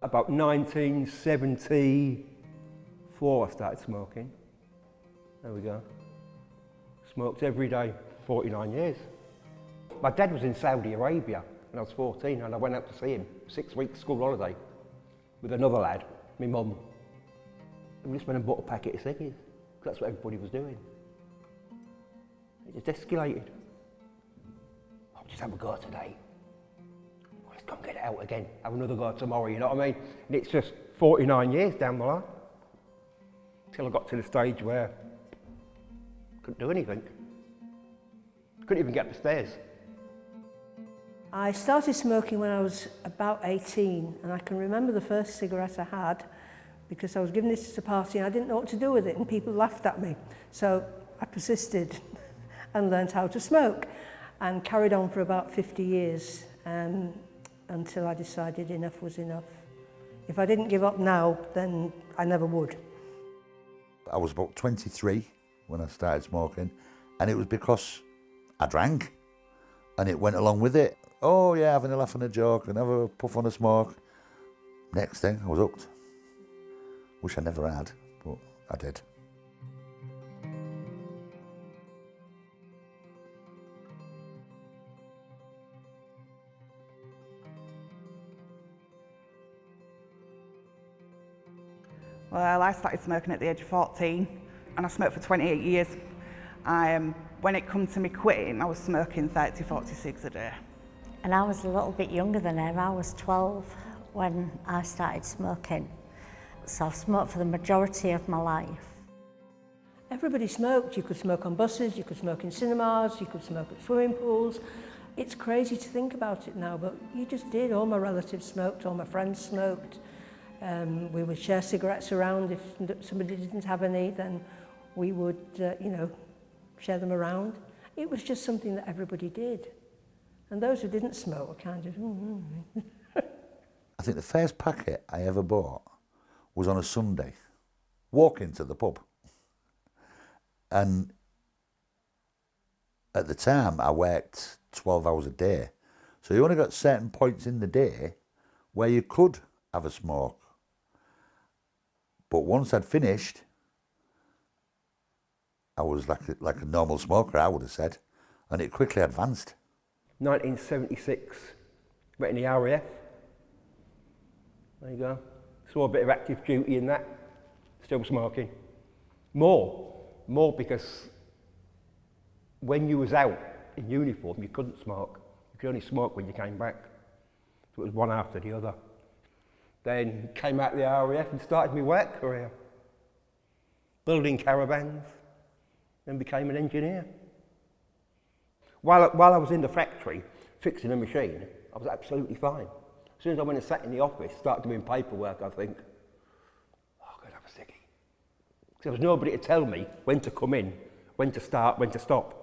About 1974 I started smoking. There we go. Smoked every day, 49 years. My dad was in Saudi Arabia when I was 14 and I went out to see him, 6 weeks school holiday, with another lad, my mum. And we just went and bought a packet of ciggies, because that's what everybody was doing. It just escalated. I'll just have a go today. Let's go and get it out again, have another go tomorrow, you know what I mean? And it's just 49 years down the line. Till I got to the stage where I couldn't do anything. Couldn't even get up the stairs. I started smoking when I was about 18, and I can remember the first cigarette I had because I was given this at a party and I didn't know what to do with it and people laughed at me. So I persisted and learned how to smoke and carried on for about 50 years until I decided enough was enough. If I didn't give up now, then I never would. I was about 23 when I started smoking, and it was because I drank and it went along with it. Oh yeah, having a laugh and a joke and have a puff on a smoke. Next thing, I was hooked. Wish I never had, but I did. Well, I started smoking at the age of 14 and I smoked for 28 years. When it come to me quitting, I was smoking 30, 40 cigs a day. And I was a little bit younger than her. I was 12 when I started smoking. So I've smoked for the majority of my life. Everybody smoked. You could smoke on buses, you could smoke in cinemas, you could smoke at swimming pools. It's crazy to think about it now, but you just did. All my relatives smoked, all my friends smoked. We would share cigarettes around. If somebody didn't have any, then we would, share them around. It was just something that everybody did. And those who didn't smoke were kind of... I think the first packet I ever bought was on a Sunday, walking to the pub. And at the time, I worked 12 hours a day. So you only got certain points in the day where you could have a smoke. But once I'd finished, I was like a normal smoker, I would have said, and it quickly advanced. 1976, went in the RAF. There you go. Saw a bit of active duty in that. Still smoking. More because when you was out in uniform, you couldn't smoke. You could only smoke when you came back. So it was one after the other. Then came out of the RAF and started my work career. Building caravans, then became an engineer. While I was in the factory fixing a machine, I was absolutely fine. As soon as I went and sat in the office, started doing paperwork, I think, oh, I'm going to have a ciggy. Because there was nobody to tell me when to come in, when to start, when to stop.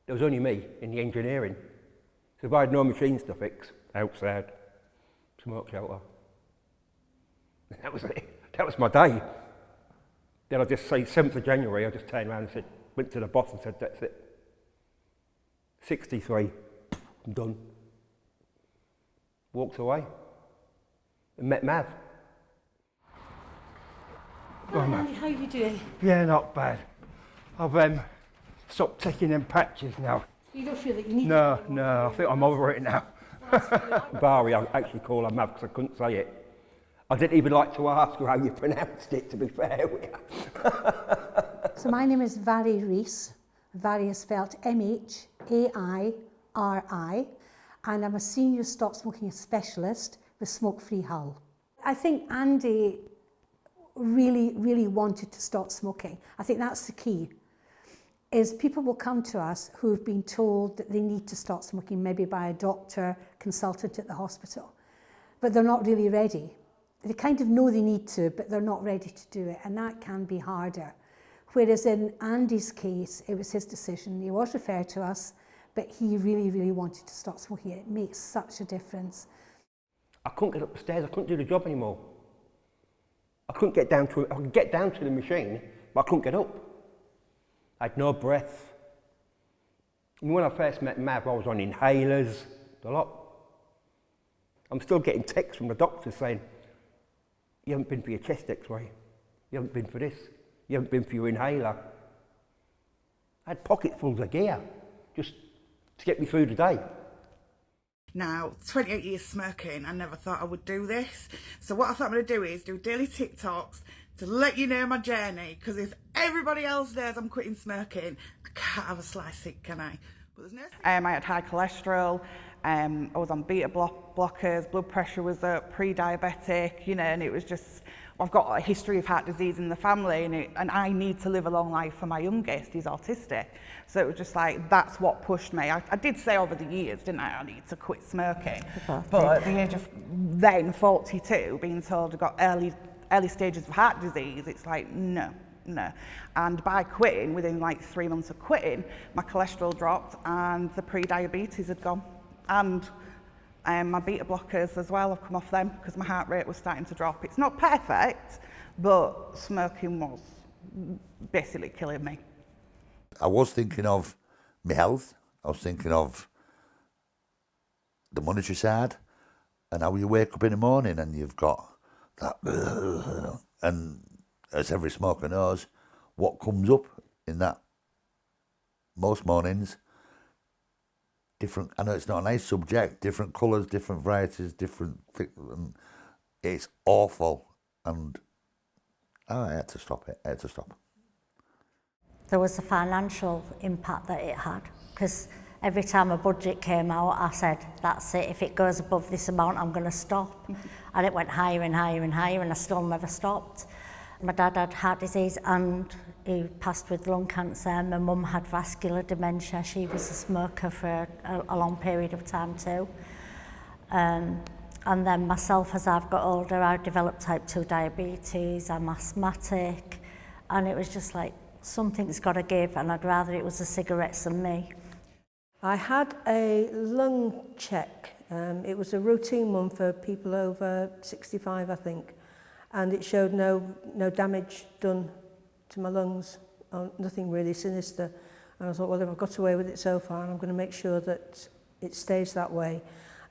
There was only me in the engineering. So if I had no machines to fix, outside, smoke shelter. That was it. That was my day. Then I just say 7th of January, I just turned around and said, went to the boss and said, that's it. 63, I'm done. Walked away and met Mav. Hi, Mav. How are you doing? Yeah, not bad. I've stopped taking them patches now. You don't feel that you need No, it anymore? no, I think I'm over it now. Bari, I actually call her Mav because I couldn't say it. I didn't even like to ask her how you pronounced it, to be fair with you. So my name is Vary Rees. Vary is spelled M-H-A-I-R-I, and I'm a senior stop smoking specialist with SmokeFree Hull. I think Andy really wanted to stop smoking. I think that's the key, is people will come to us who've been told that they need to stop smoking, maybe by a doctor, consultant at the hospital, but they're not really ready. They kind of know they need to, but they're not ready to do it, and that can be harder. Whereas in Andy's case, it was his decision. He was referred to us, but he really wanted to stop smoking. It makes such a difference. I couldn't get up the stairs, I couldn't do the job anymore. I couldn't get down to it. I could get down to the machine, but I couldn't get up. I had no breath. And when I first met Mav, I was on inhalers, a lot. I'm still getting texts from the doctors saying, You haven't been for your chest x-ray. You haven't been for this. You haven't been for your inhaler. I had pocketfuls of gear just to get me through the day. Now, 28 years smoking, I never thought I would do this. So what I thought I'm going to do is do daily TikToks to let you know my journey, because if everybody else knows I'm quitting smoking, I can't have a slice it, can I? But there's no... I had high cholesterol, I was on beta blockers, blood pressure was up, pre-diabetic, you know, and it was just... I've got a history of heart disease in the family, and I need to live a long life for my youngest. He's autistic. So it was just like, that's what pushed me. I did say over the years, didn't I need to quit smoking. But at the age of then, 42, being told I've got early stages of heart disease, it's like, no. And by quitting, within like 3 months of quitting, my cholesterol dropped and the pre-diabetes had gone. And my beta blockers as well, I've come off them because my heart rate was starting to drop. It's not perfect, but smoking was basically killing me. I was thinking of my health. I was thinking of the monetary side and how you wake up in the morning and you've got that, and as every smoker knows, what comes up in that most mornings, different, I know it's not a nice subject, different colours, different varieties, and it's awful, and I had to stop it, There was a financial impact that it had, because every time a budget came out, I said, that's it, if it goes above this amount, I'm going to stop. And it went higher and higher and higher, and I still never stopped. My dad had heart disease and he passed with lung cancer. My mum had vascular dementia. She was a smoker for a long period of time too. And then myself, as I've got older, I developed type 2 diabetes, I'm asthmatic, and it was just like, something's got to give, and I'd rather it was the cigarettes than me. I had a lung check. It was a routine one for people over 65, I think. And it showed no damage done to my lungs, nothing really sinister. And I thought, well, if I've got away with it so far, I'm going to make sure that it stays that way.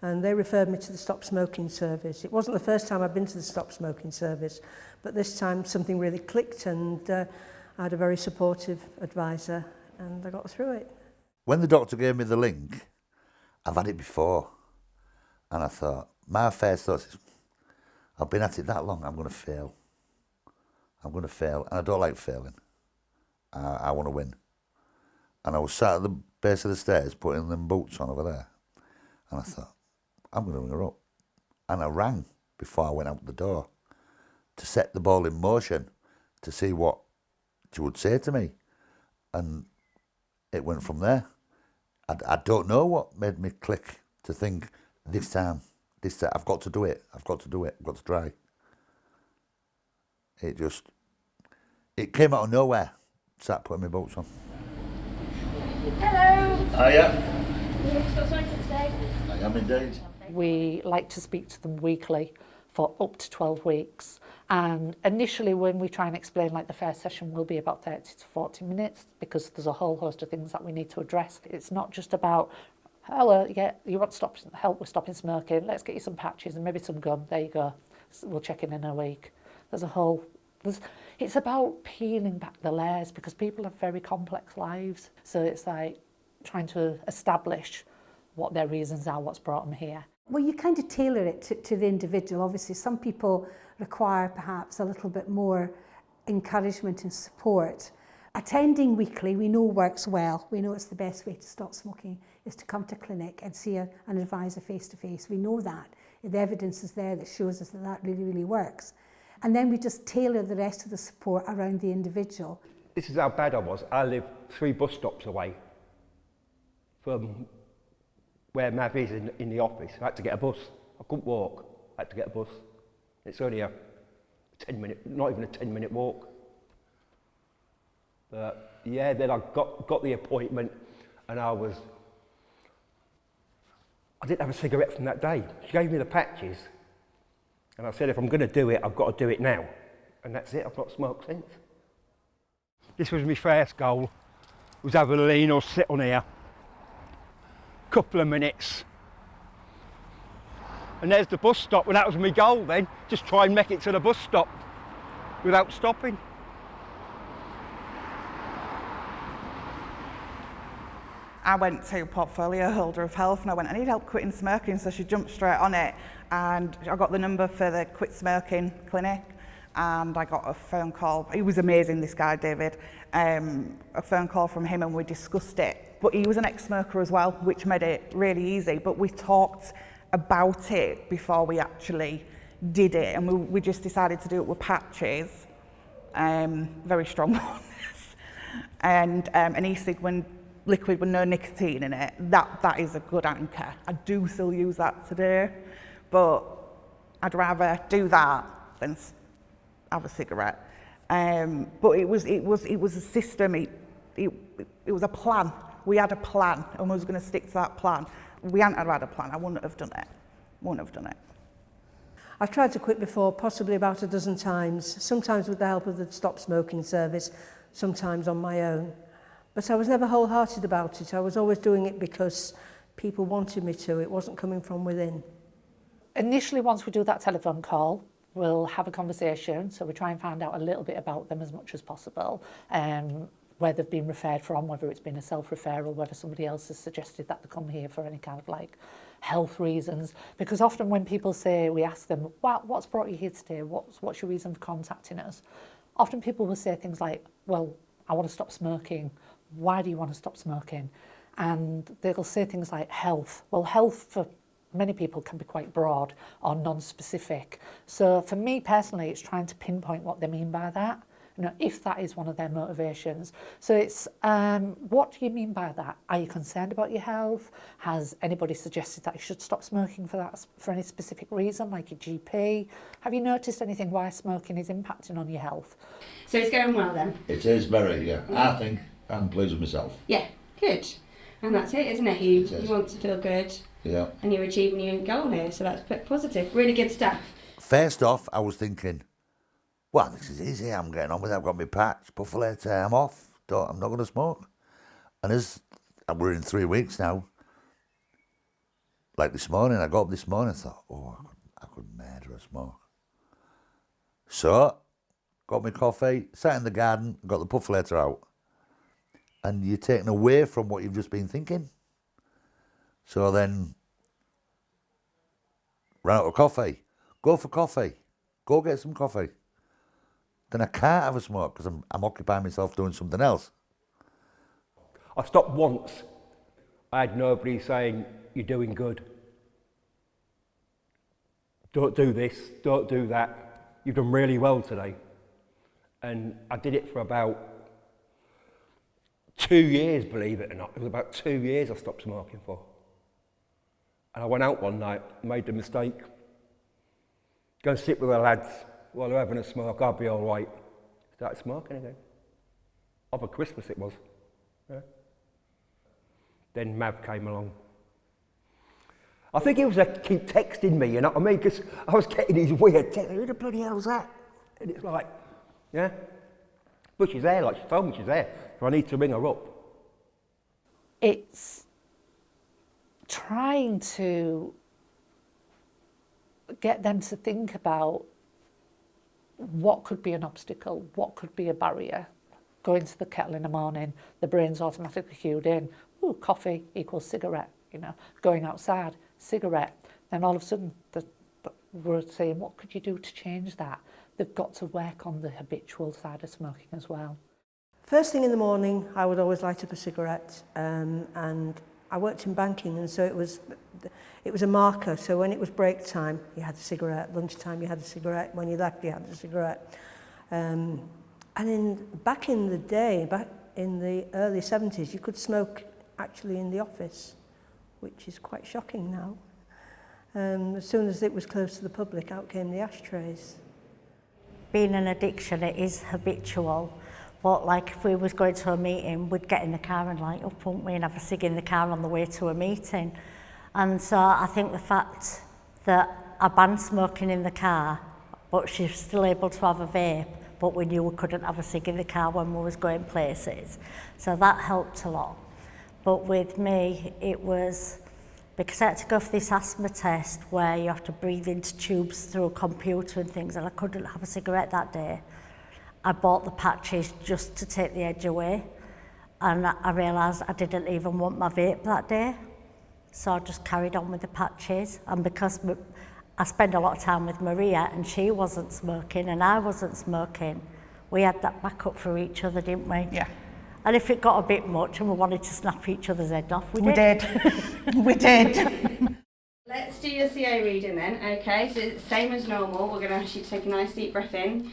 And they referred me to the Stop Smoking Service. It wasn't the first time I'd been to the Stop Smoking Service, but this time something really clicked, and I had a very supportive advisor, and I got through it. When the doctor gave me the link, I've had it before, and I thought, my first thought is, I've been at it that long, I'm going to fail. I'm going to fail, and I don't like failing. I want to win. And I was sat at the base of the stairs putting them boots on over there, and I thought, I'm going to ring her up. And I rang before I went out the door to set the ball in motion to see what she would say to me. And it went from there. I don't know what made me click to think, this time, I've got to do it, I've got to try. It came out of nowhere, sat putting my boots on. Hello! Hiya. You look so sorry for today. I am indeed. We like to speak to them weekly for up to 12 weeks. And initially when we try and explain, like the first session will be about 30 to 40 minutes because there's a whole host of things that we need to address. It's not just about, hello, yeah, you want to help with stopping smoking, let's get you some patches and maybe some gum, there you go, we'll check in a week. It's about peeling back the layers because people have very complex lives. So it's like trying to establish what their reasons are, what's brought them here. Well, you kind of tailor it to the individual. Obviously, some people require perhaps a little bit more encouragement and support. Attending weekly, we know works well. We know it's the best way to stop smoking is to come to clinic and see an advisor face to face. We know that. The evidence is there that shows us that that really, really works. And then we just tailor the rest of the support around the individual. This is how bad I was. I lived 3 bus stops away from where Mav is in the office. I had to get a bus. I couldn't walk. I had to get a bus. It's only a 10-minute, not even a 10-minute walk. But yeah, then I got the appointment and I didn't have a cigarette from that day. She gave me the patches and I said, if I'm going to do it, I've got to do it now. And that's it, I've not smoked since. This was my first goal, was have a lean or sit on here. Couple of minutes. And there's the bus stop, and that was my goal then, just try and make it to the bus stop without stopping. I went to portfolio holder of health and I went, I need help quitting smoking, so she jumped straight on it, and I got the number for the quit smoking clinic, and I got a phone call. He was amazing, this guy, David. A phone call from him, and we discussed it. But he was an ex-smoker as well, which made it really easy, but we talked about it before we actually did it, and we just decided to do it with patches, very strong ones, and an e-cig liquid with no nicotine in it. That is a good anchor. I do still use that today, but I'd rather do that than have a cigarette. But it was a system. It was a plan. We had a plan, and we was going to stick to that plan. We hadn't had a plan, I wouldn't have done it. I've tried to quit before, possibly about a dozen times, sometimes with the help of the Stop Smoking service, sometimes on my own. But I was never wholehearted about it. I was always doing it because people wanted me to. It wasn't coming from within. Initially, once we do that telephone call, we'll have a conversation. So we try and find out a little bit about them as much as possible. Where they've been referred from, whether it's been a self-referral, whether somebody else has suggested that they come here for any kind of like health reasons. Because often when people say, we ask them, what's brought you here today? What's your reason for contacting us? Often people will say things like, well, I want to stop smoking. Why do you want to stop smoking? And they'll say things like health. Well, health for many people can be quite broad or non-specific. So for me personally, it's trying to pinpoint what they mean by that. You know, if that is one of their motivations. So it's, what do you mean by that? Are you concerned about your health? Has anybody suggested that you should stop smoking for any specific reason, like your GP? Have you noticed anything why smoking is impacting on your health? So it's going well then? It is very, yeah. I think I'm pleased with myself. Yeah, good. And that's it, isn't it? You want to feel good. Yeah. And you're achieving your goal here, so that's positive. Really good stuff. First off, I was thinking, well, this is easy, I'm getting on with it, I've got my patch, puff later, I'm off, I'm not going to smoke. And we're in 3 weeks now, like this morning, I got up this morning and thought, oh, I could murder a smoke. So, got my coffee, sat in the garden, got the puff later out. And you're taken away from what you've just been thinking. So then, ran out of coffee, go for coffee, go get some coffee. Then I can't have a smoke because I'm occupying myself doing something else. I stopped once. I had nobody saying, you're doing good. Don't do this, don't do that. You've done really well today. And I did it for about 2 years, believe it or not. It was about 2 years I stopped smoking for. And I went out one night, made the mistake. Go and sit with the lads while they're having a smoke, I'll be all right. Started smoking again. Over Christmas it was. Yeah. Then Mav came along. I think he was keep texting me, you know what I mean? Because I was getting these weird texts. Who the bloody hell's that? And it's like, yeah. But she's there, like she told me she's there. So I need to ring her up. It's trying to get them to think about what could be an obstacle, what could be a barrier. Going to the kettle in the morning, the brain's automatically cued in, ooh, coffee equals cigarette, you know. Going outside, cigarette. Then all of a sudden, we're saying, what could you do to change that? They've got to work on the habitual side of smoking as well. First thing in the morning, I would always light up a cigarette, and I worked in banking, and so it was a marker. So when it was break time, you had a cigarette. Lunchtime, you had a cigarette. When you left, you had a cigarette. And back in the day, back in the early 70s, you could smoke actually in the office, which is quite shocking now. As soon as it was close to the public, out came the ashtrays. Being an addiction, it is habitual. But like if we was going to a meeting, we'd get in the car and light up, wouldn't we, and have a cig in the car on the way to a meeting. And so I think the fact that I banned smoking in the car, but she's still able to have a vape, but we knew we couldn't have a cig in the car when we was going places. So that helped a lot. But with me, it was because I had to go for this asthma test where you have to breathe into tubes through a computer and things, and I couldn't have a cigarette that day. I bought the patches just to take the edge away, and I realised I didn't even want my vape that day, so I just carried on with the patches. And because I spend a lot of time with Maria and she wasn't smoking and I wasn't smoking, we had that backup for each other, didn't we? Yeah. And if it got a bit much and we wanted to snap each other's head off, we did. We did. Let's do your CO reading then, okay? So it's same as normal. We're going to ask you to take a nice deep breath in.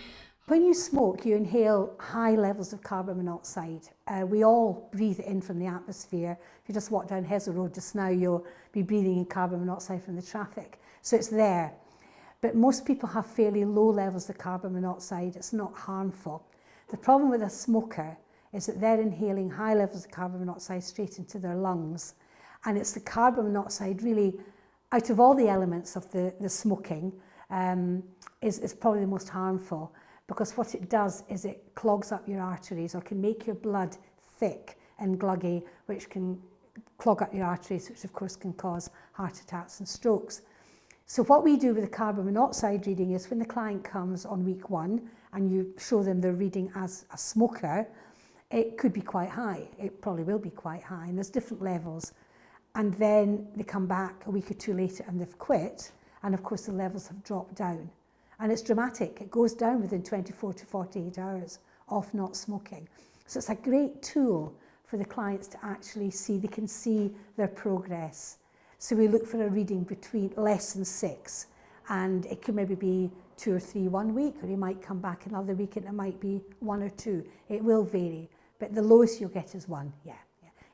When you smoke, you inhale high levels of carbon monoxide. We all breathe it in from the atmosphere. If you just walk down Hezzo Road just now, you'll be breathing in carbon monoxide from the traffic. So it's there. But most people have fairly low levels of carbon monoxide. It's not harmful. The problem with a smoker is that they're inhaling high levels of carbon monoxide straight into their lungs. And it's the carbon monoxide really, out of all the elements of the smoking, is probably the most harmful, because what it does is it clogs up your arteries or can make your blood thick and gluggy, which can clog up your arteries, which of course can cause heart attacks and strokes. So what we do with the carbon monoxide reading is when the client comes on week 1 and you show them their reading as a smoker, it could be quite high. It probably will be quite high, and there's different levels. And then they come back a week or 2 later and they've quit, and of course the levels have dropped down. And it's dramatic. It goes down within 24 to 48 hours of not smoking. So it's a great tool for the clients to actually see. They can see their progress. So we look for a reading between less than 6, and it could maybe be 2 or 3 one week, or you might come back another week and it might be 1 or 2. It will vary, but the lowest you'll get is 1. Yeah.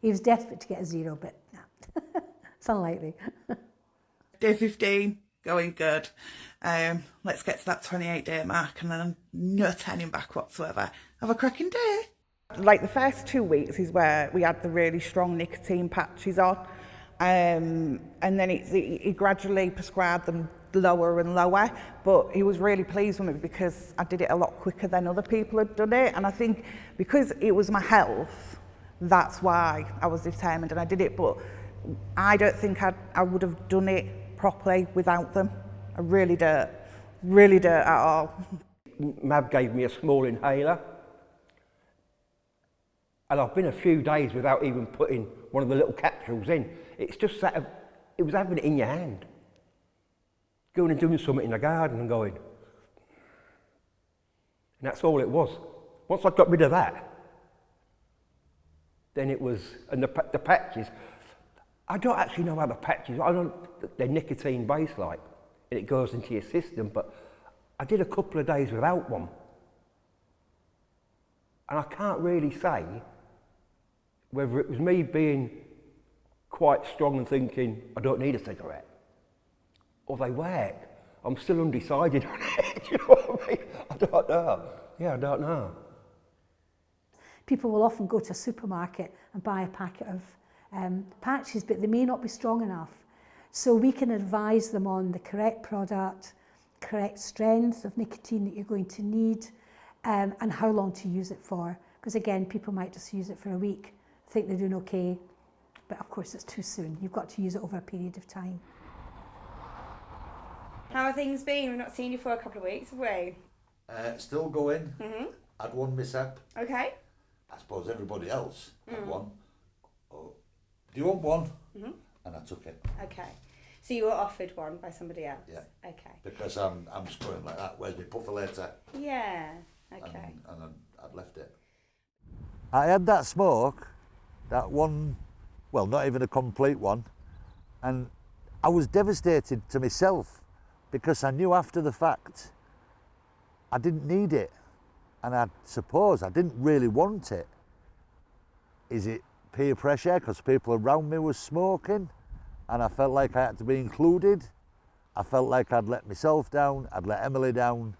He was desperate to get a 0, but no, it's unlikely. Day 15, going good. Let's get to that 28-day mark, and then I'm no turning back whatsoever. Have a cracking day. Like the first 2 weeks is where we had the really strong nicotine patches on, and then he gradually prescribed them lower and lower, but he was really pleased with me because I did it a lot quicker than other people had done it. And I think because it was my health, that's why I was determined and I did it. But I don't think I would have done it properly without them. I really don't at all. Mab gave me a small inhaler, and I've been a few days without even putting one of the little capsules in. It's just that it was having it in your hand. Going and doing something in the garden and going. And that's all it was. Once I got rid of that, then it was, and the patches, I don't actually know how the patches, they're nicotine based like, and it goes into your system, but I did a couple of days without one. And I can't really say whether it was me being quite strong and thinking, I don't need a cigarette, or they work. I'm still undecided on it, you know what I mean? I don't know. Yeah, I don't know. People will often go to a supermarket and buy a packet of patches, but they may not be strong enough. So we can advise them on the correct product, correct strength of nicotine that you're going to need, and how long to use it for. Because again, people might just use it for a week, think they're doing okay, but of course it's too soon. You've got to use it over a period of time. How have things been? We've not seen you for a couple of weeks, have we? Still going. Had one mishap. Okay. I suppose everybody else had one. Oh, do you want one? And I took it. Okay. So you were offered one by somebody else? Yeah. Okay. Because I'm just going like that. Where's my puffer later? Yeah. Okay. And I'd left it. I had that smoke, that one, well, not even a complete one, and I was devastated to myself because I knew after the fact I didn't need it, and I suppose I didn't really want it. Is it peer pressure because people around me were smoking and I felt like I had to be included? I felt like I'd let myself down, I'd let Emily down,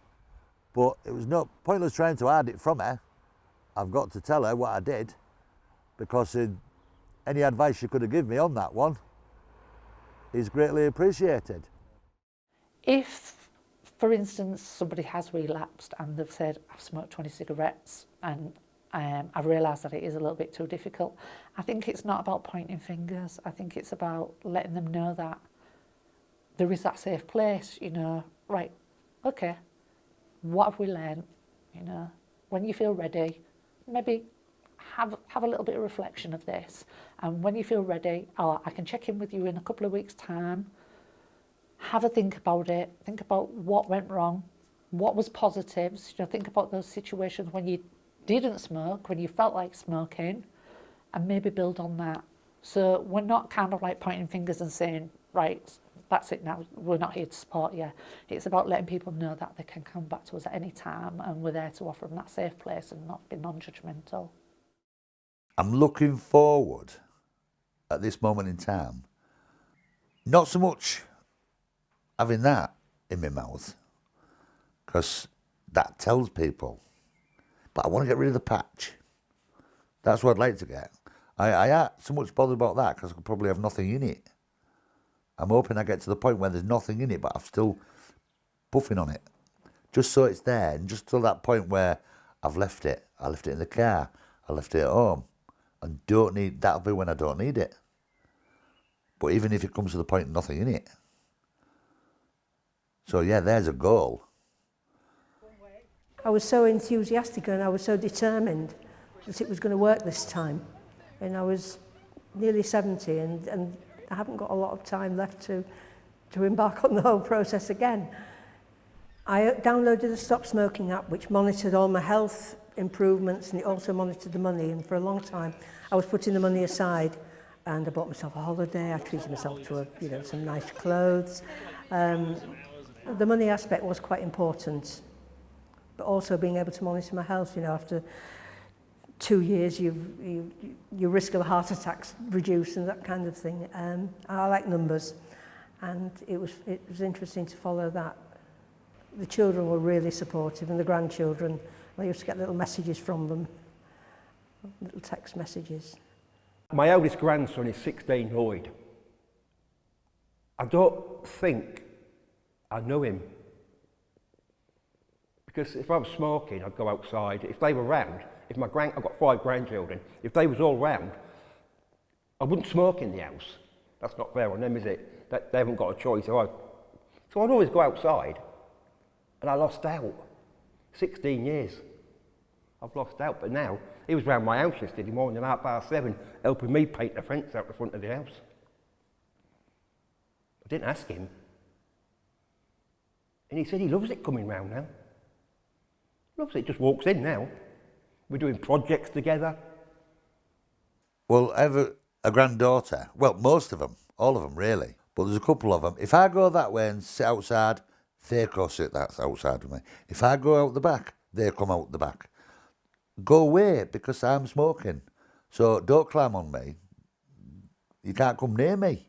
but it was no pointless trying to hide it from her. I've got to tell her what I did, because any advice she could have given me on that one is greatly appreciated. If, for instance, somebody has relapsed and they've said, I've smoked 20 cigarettes and I've realised that it is a little bit too difficult. I think it's not about pointing fingers. I think it's about letting them know that there is that safe place, you know, right, okay, what have we learned, you know, when you feel ready, maybe have a little bit of reflection of this, and when you feel ready, I can check in with you in a couple of weeks' time, have a think about it, think about what went wrong, what was positives, you know, think about those situations when you didn't smoke, when you felt like smoking, and maybe build on that. So we're not kind of like pointing fingers and saying, right, that's it now, we're not here to support you. It's about letting people know that they can come back to us at any time, and we're there to offer them that safe place and not be non-judgmental. I'm looking forward at this moment in time, not so much having that in my mouth, because that tells people, but I want to get rid of the patch. That's what I'd like to get. I ain't so much bothered about that because I could probably have nothing in it. I'm hoping I get to the point where there's nothing in it, but I'm still puffing on it. Just so it's there, and just till that point where I've left it. I left it in the car, I left it at home, and that'll be when I don't need it. But even if it comes to the point of nothing in it. So yeah, there's a goal. I was so enthusiastic and I was so determined that it was going to work this time. And I was nearly 70 and I haven't got a lot of time left to embark on the whole process again. I downloaded the Stop Smoking app, which monitored all my health improvements, and it also monitored the money. And for a long time, I was putting the money aside, and I bought myself a holiday. I treated myself to some nice clothes. The money aspect was quite important, but also being able to monitor my health. You know, after 2 years, your risk of a heart attack's reduced and that kind of thing. I like numbers, and it was interesting to follow that. The children were really supportive, and the grandchildren. I used to get little messages from them, little text messages. My eldest grandson is 16, Lloyd. I don't think I know him. Because if I was smoking, I'd go outside. If they were round, I've got 5 grandchildren, if they was all round, I wouldn't smoke in the house. That's not fair on them, is it? They haven't got a choice. So I'd always go outside, and I lost out. 16 years. I've lost out, but now, he was round my house yesterday morning at 7:30, helping me paint the fence out the front of the house. I didn't ask him. And he said he loves it coming round now. Loves it, just walks in now. We're doing projects together. Well, I have a granddaughter. Well, most of them, all of them really. But there's a couple of them. If I go that way and sit outside, they go sit that outside with me. If I go out the back, they come out the back. Go away because I'm smoking. So don't climb on me. You can't come near me.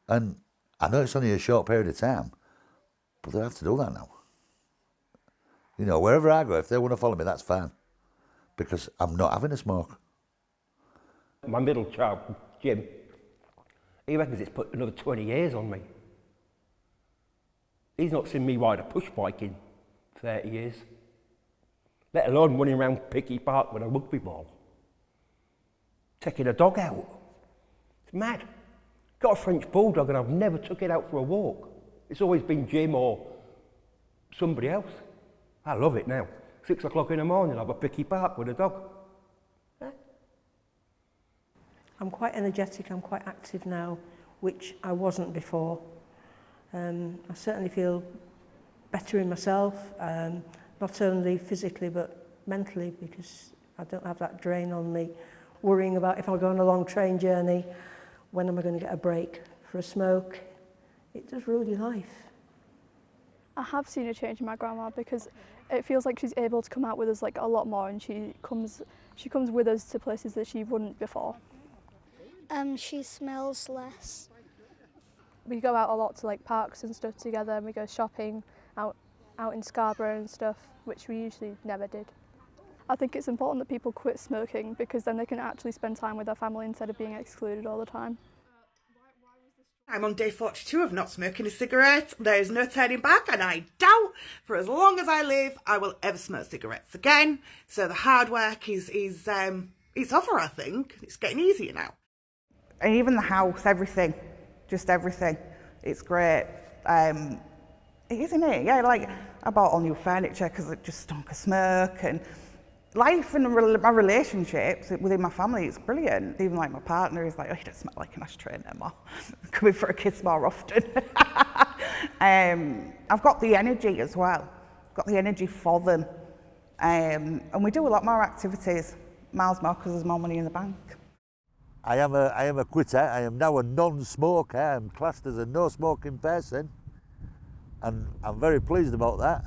And I know it's only a short period of time, but they have to do that now. You know, wherever I go, if they want to follow me, that's fine. Because I'm not having a smoke. My middle child, Jim, he reckons it's put another 20 years on me. He's not seen me ride a push bike in 30 years. Let alone running around Picky Park with a rugby ball. Taking a dog out. It's mad. Got a French bulldog and I've never took it out for a walk. It's always been Jim or somebody else. I love it now. 6 o'clock in the morning, I'll have a Picky Park with a dog. Yeah. I'm quite energetic, I'm quite active now, which I wasn't before. I certainly feel better in myself, not only physically but mentally, because I don't have that drain on me, worrying about if I'm going on a long train journey, when am I going to get a break for a smoke. It does rule your life. I have seen a change in my grandma because it feels like she's able to come out with us like a lot more, and she comes with us to places that she wouldn't before. She smells less. We go out a lot to like parks and stuff together, and we go shopping out in Scarborough and stuff, which we usually never did. I think it's important that people quit smoking because then they can actually spend time with their family instead of being excluded all the time. I'm on day 42 of not smoking a cigarette. There is no turning back, and I doubt for as long as I live I will ever smoke cigarettes again. So the hard work is it's over, I think. It's getting easier now. And even the house, everything, just everything. It's great. It is, isn't it? Yeah, like I bought all new furniture because it just stunk of smoke, and life and my relationships within my family, it's brilliant. Even like my partner is like, oh, you don't smell like an ashtray anymore. Coming for a kiss more often. I've got the energy as well. I've got the energy for them. And we do a lot more activities, miles more because there's more money in the bank. I am a quitter. I am now a non-smoker. I'm classed as a no-smoking person. And I'm very pleased about that.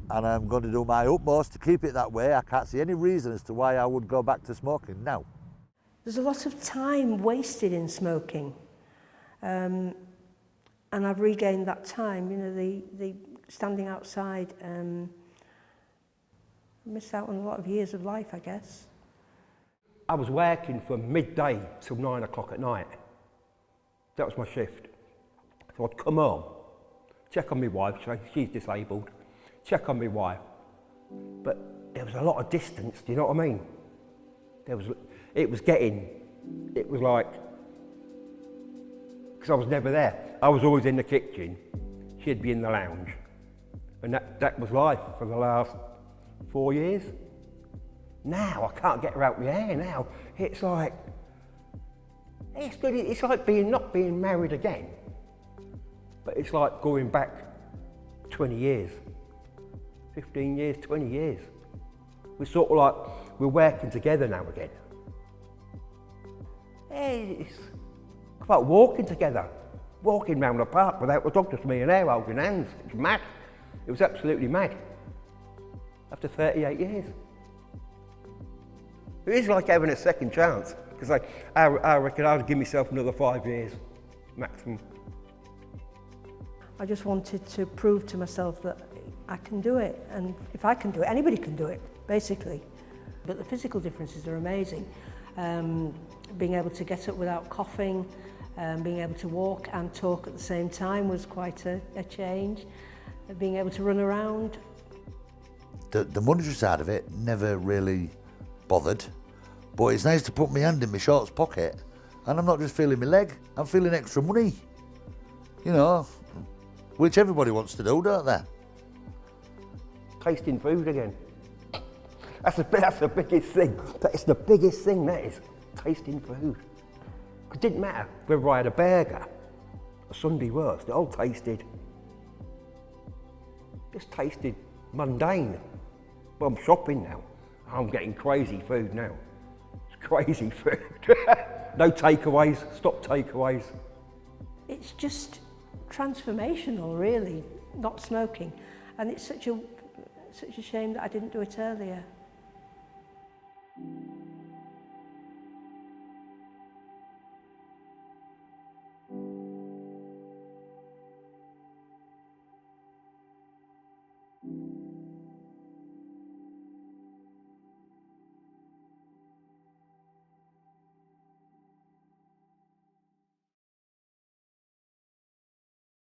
And I'm going to do my utmost to keep it that way. I can't see any reason as to why I would go back to smoking now. There's a lot of time wasted in smoking, and I've regained that time. You know, the standing outside, missed out on a lot of years of life, I guess. I was working from midday till 9 o'clock at night. That was my shift. So I'd come home, check on my wife, she's disabled, check on my wife. But there was a lot of distance, do you know what I mean? It was like, because I was never there. I was always in the kitchen, she'd be in the lounge. And that was life for the last 4 years. Now I can't get her out my hair now. It's like not being married again, but it's like going back 20 years, 15 years, 20 years. We're sort of like, we're working together now again. It's about walking together, walking round the park without the dog, just me and her holding hands. It's mad. It was absolutely mad. After 38 years. It is like having a second chance, because I reckon I'd give myself another 5 years, maximum. I just wanted to prove to myself that I can do it, and if I can do it, anybody can do it, basically. But the physical differences are amazing. Being able to get up without coughing, being able to walk and talk at the same time was quite a change. Being able to run around. The monetary side of it never really bothered, but it's nice to put my hand in my shorts pocket and I'm not just feeling my leg, I'm feeling extra money, you know, which everybody wants to do, don't they? Tasting food again. That's the biggest thing. It's the biggest thing, that is, tasting food. It didn't matter whether I had a burger, a Sunday roast, it all tasted mundane. But I'm shopping now. I'm getting crazy food now. It's crazy food. No takeaways, stop takeaways. It's just transformational, really, not smoking. And it's such a shame that I didn't do it earlier.